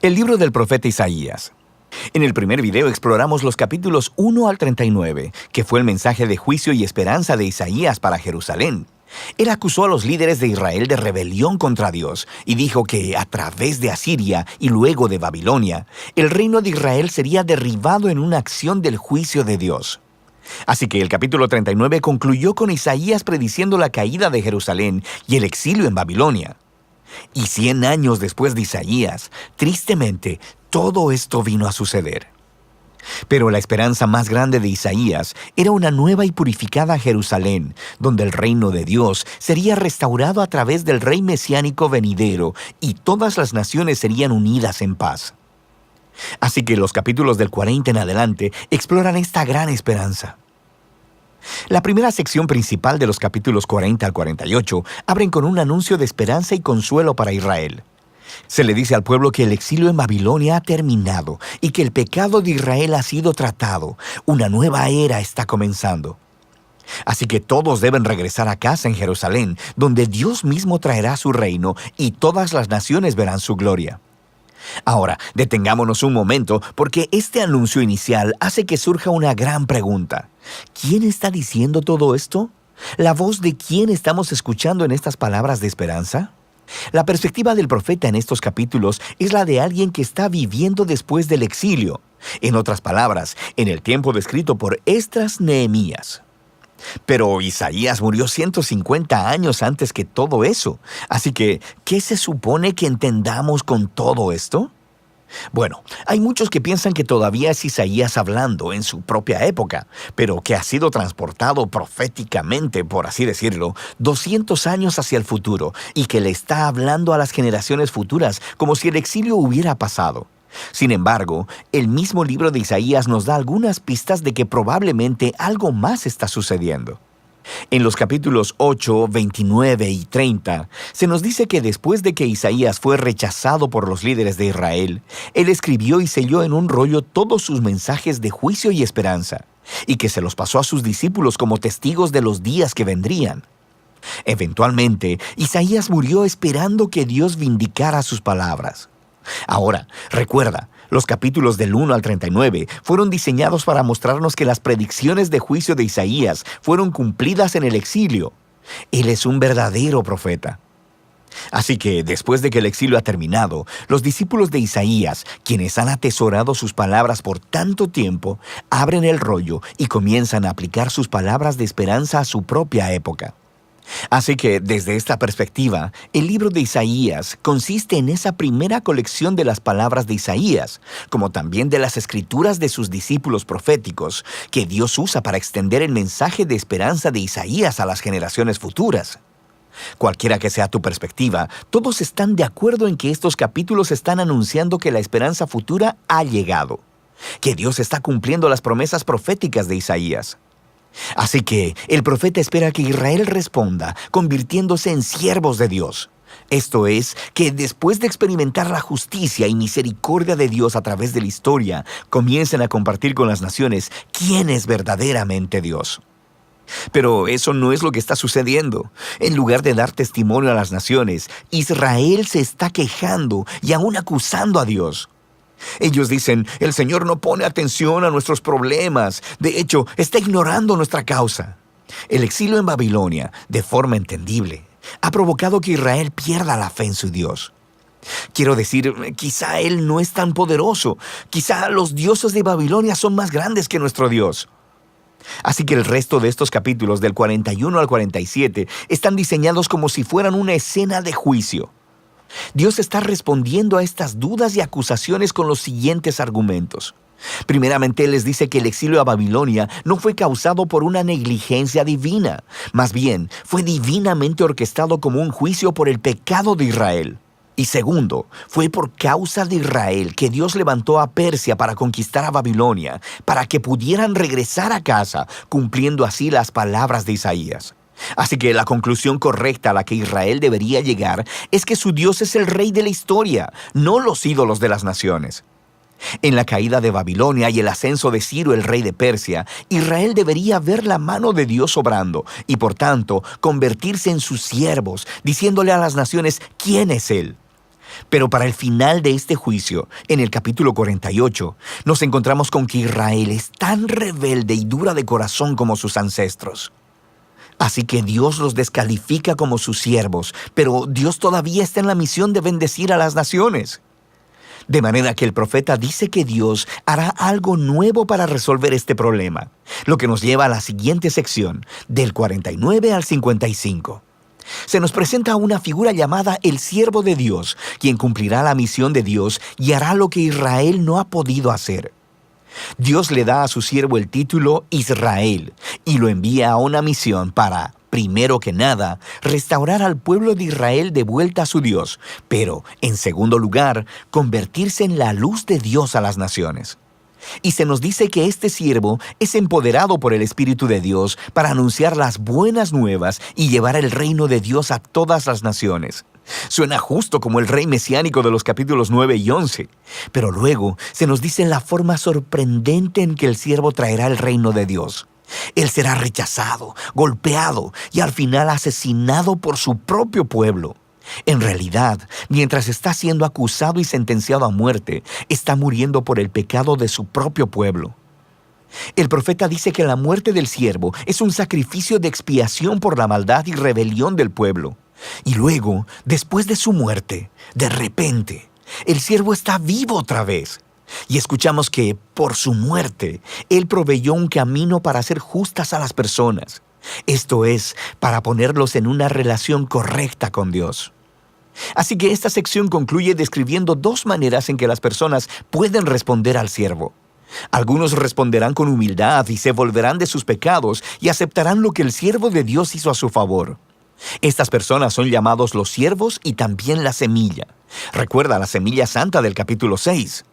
El libro del profeta Isaías. En el primer video exploramos los capítulos 1 al 39, que fue el mensaje de juicio y esperanza de Isaías para Jerusalén. Él acusó a los líderes de Israel de rebelión contra Dios y dijo que a través de Asiria y luego de Babilonia, el reino de Israel sería derribado en una acción del juicio de Dios. Así que el capítulo 39 concluyó con Isaías prediciendo la caída de Jerusalén y el exilio en Babilonia. Y 100 años después de Isaías, tristemente, todo esto vino a suceder. Pero la esperanza más grande de Isaías era una nueva y purificada Jerusalén, donde el reino de Dios sería restaurado a través del rey mesiánico venidero y todas las naciones serían unidas en paz. Así que los capítulos del 40 en adelante exploran esta gran esperanza. La primera sección principal de los capítulos 40 al 48 abren con un anuncio de esperanza y consuelo para Israel. Se le dice al pueblo que el exilio en Babilonia ha terminado y que el pecado de Israel ha sido tratado. Una nueva era está comenzando. Así que todos deben regresar a casa en Jerusalén, donde Dios mismo traerá su reino y todas las naciones verán su gloria. Ahora, detengámonos un momento porque este anuncio inicial hace que surja una gran pregunta. ¿Quién está diciendo todo esto? ¿La voz de quién estamos escuchando en estas palabras de esperanza? La perspectiva del profeta en estos capítulos es la de alguien que está viviendo después del exilio. En otras palabras, en el tiempo descrito por Esdras Nehemías. Pero Isaías murió 150 años antes que todo eso. Así que, ¿qué se supone que entendamos con todo esto? Bueno, hay muchos que piensan que todavía es Isaías hablando en su propia época, pero que ha sido transportado proféticamente, por así decirlo, 200 años hacia el futuro y que le está hablando a las generaciones futuras como si el exilio hubiera pasado. Sin embargo, el mismo libro de Isaías nos da algunas pistas de que probablemente algo más está sucediendo. En los capítulos 8, 29 y 30, se nos dice que después de que Isaías fue rechazado por los líderes de Israel, él escribió y selló en un rollo todos sus mensajes de juicio y esperanza, y que se los pasó a sus discípulos como testigos de los días que vendrían. Eventualmente, Isaías murió esperando que Dios vindicara sus palabras. Ahora, recuerda, los capítulos del 1 al 39 fueron diseñados para mostrarnos que las predicciones de juicio de Isaías fueron cumplidas en el exilio. Él es un verdadero profeta. Así que, después de que el exilio ha terminado, los discípulos de Isaías, quienes han atesorado sus palabras por tanto tiempo, abren el rollo y comienzan a aplicar sus palabras de esperanza a su propia época. Así que, desde esta perspectiva, el libro de Isaías consiste en esa primera colección de las palabras de Isaías, como también de las escrituras de sus discípulos proféticos, que Dios usa para extender el mensaje de esperanza de Isaías a las generaciones futuras. Cualquiera que sea tu perspectiva, todos están de acuerdo en que estos capítulos están anunciando que la esperanza futura ha llegado, que Dios está cumpliendo las promesas proféticas de Isaías. Así que el profeta espera que Israel responda, convirtiéndose en siervos de Dios. Esto es, que después de experimentar la justicia y misericordia de Dios a través de la historia, comiencen a compartir con las naciones quién es verdaderamente Dios. Pero eso no es lo que está sucediendo. En lugar de dar testimonio a las naciones, Israel se está quejando y aún acusando a Dios. Ellos dicen, el Señor no pone atención a nuestros problemas. De hecho, está ignorando nuestra causa. El exilio en Babilonia, de forma entendible, ha provocado que Israel pierda la fe en su Dios. Quiero decir, quizá Él no es tan poderoso. Quizá los dioses de Babilonia son más grandes que nuestro Dios. Así que el resto de estos capítulos, del 41 al 47, están diseñados como si fueran una escena de juicio. Dios está respondiendo a estas dudas y acusaciones con los siguientes argumentos. Primeramente, Él les dice que el exilio a Babilonia no fue causado por una negligencia divina. Más bien, fue divinamente orquestado como un juicio por el pecado de Israel. Y segundo, fue por causa de Israel que Dios levantó a Persia para conquistar a Babilonia, para que pudieran regresar a casa, cumpliendo así las palabras de Isaías. Así que la conclusión correcta a la que Israel debería llegar es que su Dios es el rey de la historia, no los ídolos de las naciones. En la caída de Babilonia y el ascenso de Ciro, el rey de Persia, Israel debería ver la mano de Dios obrando y, por tanto, convertirse en sus siervos, diciéndole a las naciones quién es Él. Pero para el final de este juicio, en el capítulo 48, nos encontramos con que Israel es tan rebelde y dura de corazón como sus ancestros. Así que Dios los descalifica como sus siervos, pero Dios todavía está en la misión de bendecir a las naciones. De manera que el profeta dice que Dios hará algo nuevo para resolver este problema, lo que nos lleva a la siguiente sección, del 49 al 55. Se nos presenta una figura llamada el siervo de Dios, quien cumplirá la misión de Dios y hará lo que Israel no ha podido hacer. Dios le da a su siervo el título Israel y lo envía a una misión para, primero que nada, restaurar al pueblo de Israel de vuelta a su Dios, pero, en segundo lugar, convertirse en la luz de Dios a las naciones. Y se nos dice que este siervo es empoderado por el Espíritu de Dios para anunciar las buenas nuevas y llevar el reino de Dios a todas las naciones. Suena justo como el rey mesiánico de los capítulos 9 y 11, pero luego se nos dice la forma sorprendente en que el siervo traerá el reino de Dios. Él será rechazado, golpeado y al final asesinado por su propio pueblo. En realidad, mientras está siendo acusado y sentenciado a muerte, está muriendo por el pecado de su propio pueblo. El profeta dice que la muerte del siervo es un sacrificio de expiación por la maldad y rebelión del pueblo. Y luego, después de su muerte, de repente, el siervo está vivo otra vez. Y escuchamos que, por su muerte, Él proveyó un camino para hacer justas a las personas. Esto es, para ponerlos en una relación correcta con Dios. Así que esta sección concluye describiendo dos maneras en que las personas pueden responder al siervo. Algunos responderán con humildad y se volverán de sus pecados y aceptarán lo que el siervo de Dios hizo a su favor. Estas personas son llamados los siervos y también la semilla. Recuerda la semilla santa del capítulo 6.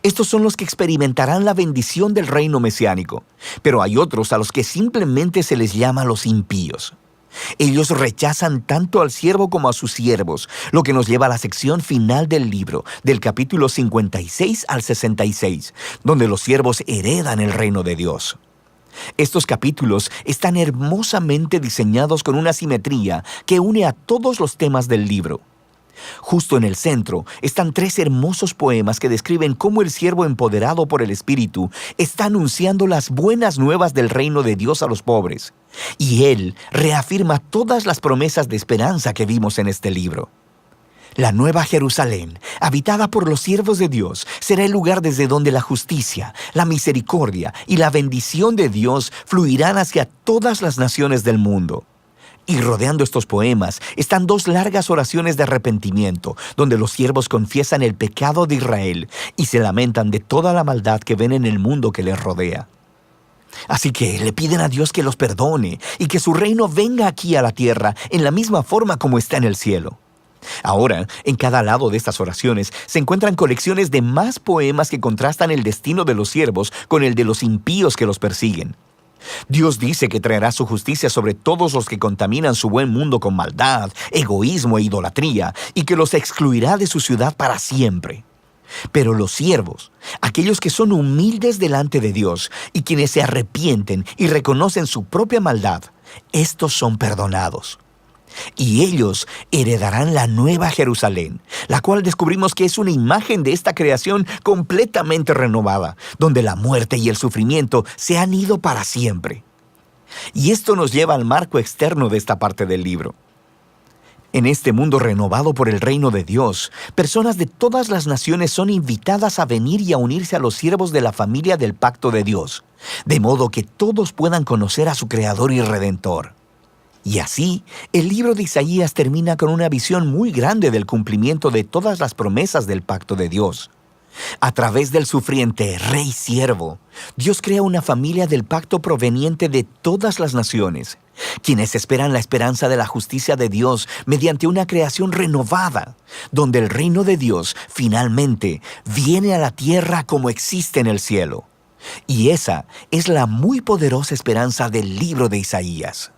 Estos son los que experimentarán la bendición del reino mesiánico, pero hay otros a los que simplemente se les llama los impíos. Ellos rechazan tanto al siervo como a sus siervos, lo que nos lleva a la sección final del libro, del capítulo 56 al 66, donde los siervos heredan el reino de Dios. Estos capítulos están hermosamente diseñados con una simetría que une a todos los temas del libro. Justo en el centro están 3 hermosos poemas que describen cómo el siervo empoderado por el Espíritu está anunciando las buenas nuevas del reino de Dios a los pobres. Y él reafirma todas las promesas de esperanza que vimos en este libro. La nueva Jerusalén, habitada por los siervos de Dios, será el lugar desde donde la justicia, la misericordia y la bendición de Dios fluirán hacia todas las naciones del mundo. Y rodeando estos poemas están 2 largas oraciones de arrepentimiento, donde los siervos confiesan el pecado de Israel y se lamentan de toda la maldad que ven en el mundo que les rodea. Así que le piden a Dios que los perdone y que su reino venga aquí a la tierra en la misma forma como está en el cielo. Ahora, en cada lado de estas oraciones se encuentran colecciones de más poemas que contrastan el destino de los siervos con el de los impíos que los persiguen. Dios dice que traerá su justicia sobre todos los que contaminan su buen mundo con maldad, egoísmo e idolatría, y que los excluirá de su ciudad para siempre. Pero los siervos, aquellos que son humildes delante de Dios y quienes se arrepienten y reconocen su propia maldad, estos son perdonados. Y ellos heredarán la nueva Jerusalén, la cual descubrimos que es una imagen de esta creación completamente renovada, donde la muerte y el sufrimiento se han ido para siempre. Y esto nos lleva al marco externo de esta parte del libro. En este mundo renovado por el reino de Dios, personas de todas las naciones son invitadas a venir y a unirse a los siervos de la familia del pacto de Dios, de modo que todos puedan conocer a su Creador y Redentor. Y así, el libro de Isaías termina con una visión muy grande del cumplimiento de todas las promesas del pacto de Dios. A través del sufriente rey siervo, Dios crea una familia del pacto proveniente de todas las naciones, quienes esperan la esperanza de la justicia de Dios mediante una creación renovada, donde el reino de Dios finalmente viene a la tierra como existe en el cielo. Y esa es la muy poderosa esperanza del libro de Isaías.